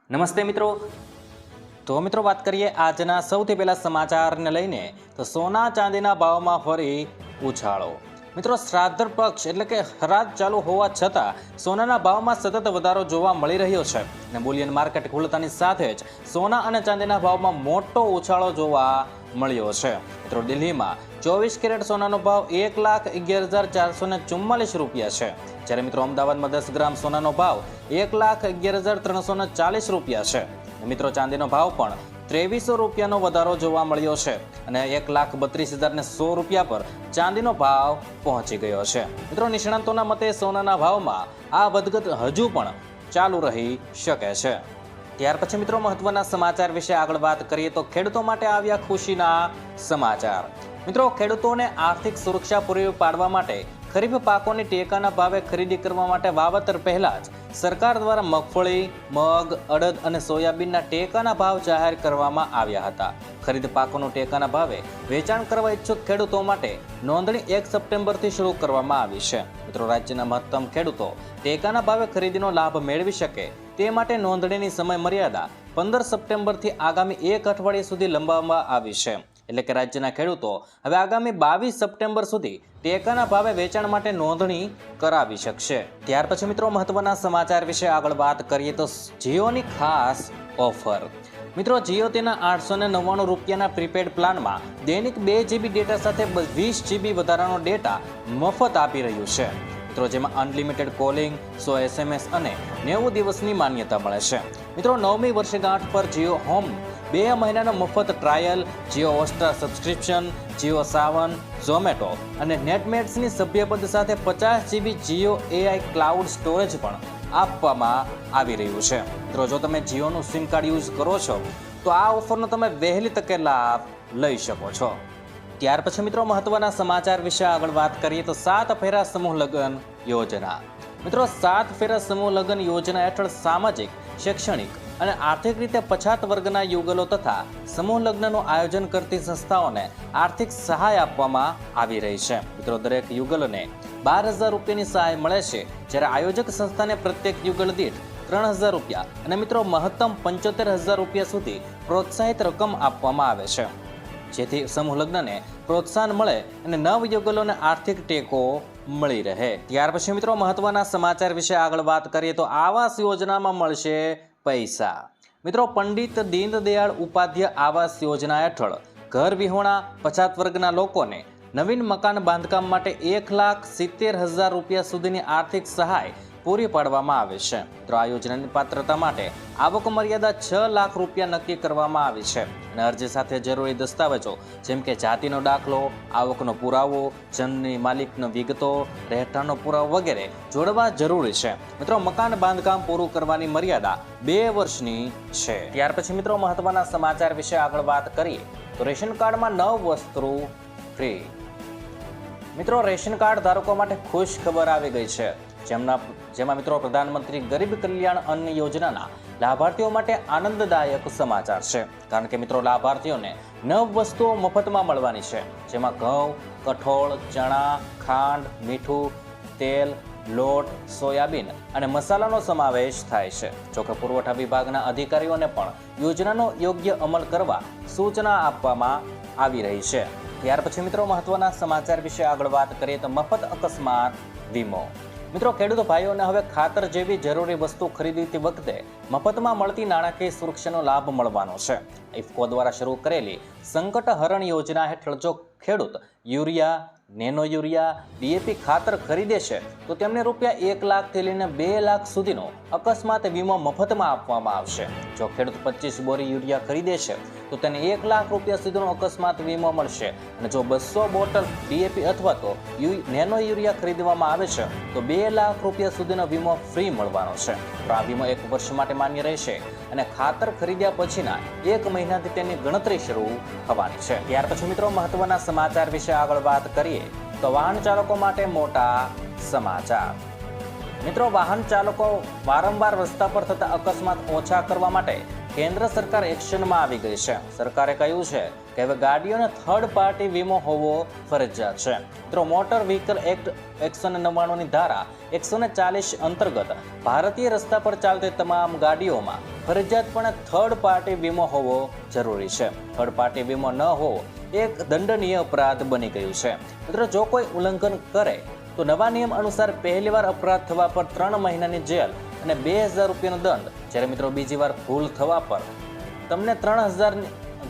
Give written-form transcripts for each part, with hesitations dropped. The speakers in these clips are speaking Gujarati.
નમસ્તે મિત્રો. તો મિત્રો વાત કરીએ આજના સૌથી પહેલા સમાચારને લઈને તો સોના ચાંદીના ભાવમાં ફરી ઉછાળો. મિત્રો શ્રાદ્ધ પક્ષ એટલે કે હરાજ ચાલુ હોવા છતાં સોનાના ભાવમાં સતત વધારો જોવા મળી રહ્યો છે અને બુલિયન માર્કેટ ખુલતાની સાથે જ સોના અને ચાંદીના ભાવમાં મોટો ઉછાળો જોવા મળ્યો છે. મિત્રો દિલ્હીમાં 24 કેરેટ સોનાનો ભાવ 1,11,444 રૂપિયા છે, જ્યારે મિત્રો અમદાવાદમાં 10 ગ્રામ સોનાનો ભાવ 1,11,340 રૂપિયા છે. મિત્રો ચાંદીનો ભાવ પણ 2300 રૂપિયાનો વધારો જોવા મળ્યો છે અને 1,32,100 રૂપિયા પર ચાંદીનો ભાવ પહોંચી ગયો છે. મિત્રો નિષ્ણાંતોના મતે સોનાના ભાવમાં આ વધઘટ હજુ પણ ચાલુ રહી શકે છે. ત્યાર પછી મિત્રો મહત્વના સમાચાર વિશે આગળ વાત કરીએ તો ખેડૂતો માટે આવ્યા ખુશીના સમાચાર. મિત્રો ખેડૂતોને આર્થિક સુરક્ષા પૂરી પાડવા માટે ખરીફ પાકોની ટેકાના ભાવે ખરીદી કરવા માટે વાવેતર પહેલા જ સરકાર દ્વારા મગફળી, મગ, અડદ અને સોયાબીનના ટેકાના ભાવ જાહેર કરવામાં આવ્યા હતા. ખરીદ પાકોનું ટેકાના ભાવે વેચાણ કરવા ઈચ્છુક ખેડૂતો માટે નોંધણી 1 સપ્ટેમ્બરથી શરૂ કરવામાં આવી છે. મિત્રો રાજ્યના મહત્તમ ખેડૂતો ટેકાના ભાવે ખરીદીનો લાભ મેળવી શકે તે માટે નોંધણીની સમય મર્યાદા 15 સપ્ટેમ્બરથી આગામી 1 અઠવાડિયા સુધી લંબાવવામાં આવી છે. એટલે કે રાજ્યના ખેડૂતો હવે આગામી 22 સપ્ટેમ્બર સુધી ટેકાના ભાવે વેચાણ માટે નોંધણી કરાવી શકશે. ત્યાર પછી મિત્રો મહત્વના સમાચાર વિશે આગળ વાત કરીએ તો જીઓની ખાસ ઓફર. મિત્રો જીઓ તેના 899 રૂપિયાના પ્રીપેડ પ્લાનમાં દૈનિક 2 GB ડેટા સાથે 20 GB વધારાનો ડેટા મફત આપી રહ્યું છે. મિત્રો જેમાં અનલિમિટેડ કોલિંગ, 100 SMS અને 90 દિવસની માન્યતા મળે છે. મિત્રો 9મી વર્ષગાંઠ પર જીઓ હોમ 2 મહિનાનો મફત ટ્રાયલ, જીઓ હોટસ્ટાર સબસ્ક્રિપ્શન, જીઓ સાવન, ઝોમેટો અને નેટમેટ્સની સભ્યપદ સાથે 50 GB Jio AI cloud storage પણ આપવામાં આવી રહ્યું છે. મિત્રો જો તમે જીઓનું સિમ કાર્ડ યુઝ કરો છો તો આ ઓફરનો તમે વહેલી તકે લાભ લઈ શકો છો. ત્યાર પછી મિત્રો મહત્વના સમાચાર વિશે આગળ વાત કરીએ તો 7 ફેરા સમૂહ લગ્ન યોજના. મિત્રો 7 ફેરા સમૂહ લગ્ન યોજના હેઠળ સામાજિક, શૈક્ષણિક અને આર્થિક રીતે પછાત વર્ગના યુગલો તથા સમૂહ લગ્નનું આયોજન કરતી સંસ્થાઓને આર્થિક સહાય આપવામાં આવી રહી છે. મિત્રો દરેક યુગલને 12,000 રૂપિયાની સહાય મળે છે, જ્યારે આયોજક સંસ્થાને પ્રત્યેક યુગલ દીઠ 3,000 રૂપિયા અને મિત્રો મહત્તમ 75,000 રૂપિયા સુધી પ્રોત્સાહિત રકમ આપવામાં આવે છે, જેથી સમૂહ લગ્નને પ્રોત્સાહન મળે અને નવ યુગલોને આર્થિક ટેકો મળી રહે. ત્યાર પછી મિત્રો મહત્વના સમાચાર વિશે આગળ વાત કરીએ તો આવાસ યોજનામાં મળશે પૈસા. મિત્રો પંડિત દીનદયાળ ઉપાધ્યાય આવાસ યોજના હેઠળ ઘર વિહોણા પછાત વર્ગના લોકોને નવીન મકાન બાંધકામ માટે 1,70,000 રૂપિયા સુધીની આર્થિક સહાય પૂરી પાડવામાં આવે છે. મિત્રો આ યોજનાની પાત્રતા માટે આવક મર્યાદા 6 લાખ રૂપિયા નક્કી કરવામાં આવી છે અને અરજી સાથે જરૂરી દસ્તાવેજો જેમ કે જાતિનો દાખલો, આવકનો પુરાવો, જમીનની માલિકનો વિગતો, રહેઠાણનો પુરાવો વગેરે જોડવા જરૂરી છે. મિત્રો મકાન બાંધકામ પૂરું કરવાની મર્યાદા 2 વર્ષની છે. ત્યાર પછી મિત્રો મહત્વના સમાચાર વિશે આગળ વાત કરીએ તો રેશન કાર્ડમાં 9 વસ્તુ ફ્રી. મિત્રો રેશન કાર્ડ ધારકો માટે ખુશ ખબર આવી ગઈ છે, જેમાં મિત્રો પ્રધાનમંત્રી ગરીબ કલ્યાણ અન્ન યોજનાના લાભાર્થીઓ માટે આનંદદાયક સમાચાર છે. કારણ કે મિત્રો લાભાર્થીઓને 9 વસ્તુઓ મફતમાં મળવાની છે, જેમાં ઘઉં, કઠોળ, ચણા, ખાંડ, મીઠું, તેલ, લોટ, સોયાબીન અને મસાલાનો સમાવેશ થાય છે. જોકે પુરવઠા વિભાગના અધિકારીઓને પણ યોજનાનો યોગ્ય અમલ કરવા સૂચના આપવામાં આવી રહી છે. ત્યાર પછી મિત્રો મહત્વના સમાચાર વિશે આગળ વાત કરીએ તો મફત અકસ્માત વીમો. મિત્રો ખેડૂત ભાઈઓને હવે ખાતર જેવી જરૂરી વસ્તુ ખરીદતી વખતે મફતમાં મળતી નાણાકીય સુરક્ષાનો લાભ મળવાનો છે. ઇફકો દ્વારા શરૂ કરેલી સંકટ હરણ યોજના હેઠળ જો ખેડૂત યુરિયા, નેનો યુરિયા, ડીએપી ખાતર ખરીદે છે તો તેમને રૂપિયા 1 લાખથી લઈને 2 લાખ સુધીનો અકસ્માત વીમો મફતમાં આપવામાં આવશે. જો ખેડૂત 25 બોરી યુરિયા ખરીદે છે તો તેને 1 લાખ રૂપિયા સુધીનો અકસ્માત વીમો મળશે અને જો 200 બોટલ ડીએપી અથવા તો નેનો યુરિયા ખરીદવામાં આવે છે તો 2 લાખ રૂપિયા સુધીનો વીમો ફ્રી મળવાનો છે. તો આ વીમો 1 વર્ષ માટે માન્ય રહેશે અને ખાતર ખરીદ્યા પછીના 1 મહિનાથી તેની ગણતરી શરૂ થવાની છે. ત્યાર પછી મિત્રો મહત્વના સમાચાર વિશે આગળ વાત કરીએ તો વાહન ચાલકો માટે મોટા સમાચાર. મિત્રો વાહન ચાલકો વારંવાર રસ્તા પર થતા અકસ્માત ઓછા કરવા માટે કેન્દ્ર સરકાર એક્શનમાં આવી ગઈ છે. સરકારે કહ્યું છે કે હવે ગાડીઓને થર્ડ પાર્ટી વીમો હોવો ફરજિયાત છે. મિત્રો મોટર વ્હીકલ એક્ટ 199 ની ધારા 140 અંતર્ગત ભારતીય રસ્તા પર ચાલતી તમામ ગાડીઓમાં ફરજિયાતપણે થર્ડ પાર્ટી વીમો હોવો જરૂરી છે. થર્ડ પાર્ટી વીમો ન હોવો એક દંડનીય અપરાધ બની ગયું છે. મિત્રો જો કોઈ ઉલ્લંઘન કરે તો નવા નિયમ અનુસાર પહેલીવાર અપરાધ થવા પર 3 મહિનાની જેલ અને 2000 રૂપિયાનો દંડ, જ્યારે મિત્રો બીજી વાર ભૂલ થવા પર તમને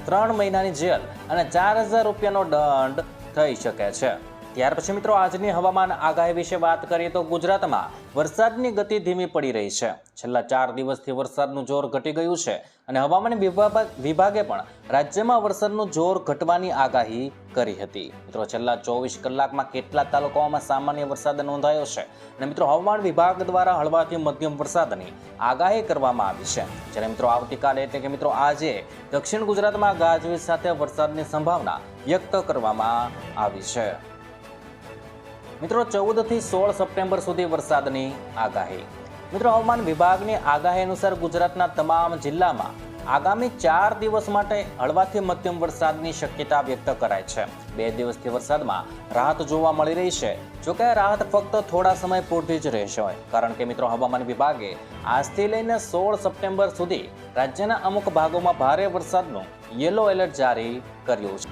3 મહિનાની જેલ અને 4000 રૂપિયાનો દંડ થઈ શકે છે. ત્યાર પછી મિત્રો આજની હવામાન આગાહી વિશે વાત કરીએ તો ગુજરાતમાં વરસાદની ગતિ ધીમી પડી રહી છે. છેલ્લા 4 દિવસથી વરસાદનું જોર ઘટી ગયું છે અને હવામાન વિભાગે પણ રાજ્યમાં વરસાદનું જોર ઘટવાની આગાહી કરી હતી. મિત્રો છેલ્લા 24 કલાકમાં કેટલાક તાલુકાઓમાં સામાન્ય વરસાદ નોંધાયો છે અને મિત્રો હવામાન વિભાગ દ્વારા હળવાથી મધ્યમ વરસાદની આગાહી કરવામાં આવી છે. જ્યારે મિત્રો આવતીકાલે એટલે કે મિત્રો આજે દક્ષિણ ગુજરાતમાં ગાજવીજ સાથે વરસાદની સંભાવના વ્યક્ત કરવામાં આવી છે. મિત્રો 14 થી 16 સપ્ટેમ્બર સુધી વરસાદની આગાહી. મિત્રો હવામાન વિભાગની આગાહી અનુસાર ગુજરાતના તમામ જિલ્લામાં આગામી 4 દિવસ માટે હળવાથી મધ્યમ વરસાદની શક્યતા વ્યક્ત કરાઈ છે. 2 દિવસથી વરસાદમાં રાહત જોવા મળી રહી છે. જોકે આ રાહત ફક્ત થોડા સમય પૂરતી જ રહેશે, કારણ કે મિત્રો હવામાન વિભાગે આજથી લઈને 16 સપ્ટેમ્બર સુધી રાજ્યના અમુક ભાગોમાં ભારે વરસાદનું યલો એલર્ટ જારી કર્યું છે.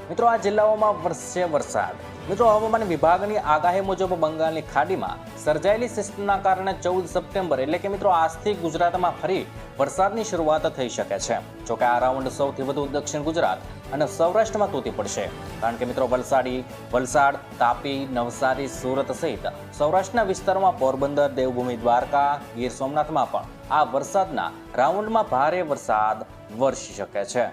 મિત્રો આ જિલ્લાઓમાં વરસશે વરસાદ. મિત્રો હવામાન વિભાગની આગાહી મુજબ બંગાળની ખાડીમાં સર્જાયેલી સિસ્ટમના કારણે 14 સપ્ટેમ્બર એટલે કે મિત્રો આજથી ગુજરાતમાં ફરી વરસાદની શરૂઆત થઈ શકે છે. જોકે આ રાઉન્ડ સૌથી વધુ દક્ષિણ ગુજરાત અને સૌરાષ્ટ્રમાં તૂટી પડશે, કારણ કે મિત્રો વલસાડ, તાપી, નવસારી, સુરત સહિત સૌરાષ્ટ્રના વિસ્તારોમાં પોરબંદર, દેવભૂમિ દ્વારકા, ગીર સોમનાથમાં પણ આ વરસાદના રાઉન્ડમાં ભારે વરસાદ વરસી શકે છે.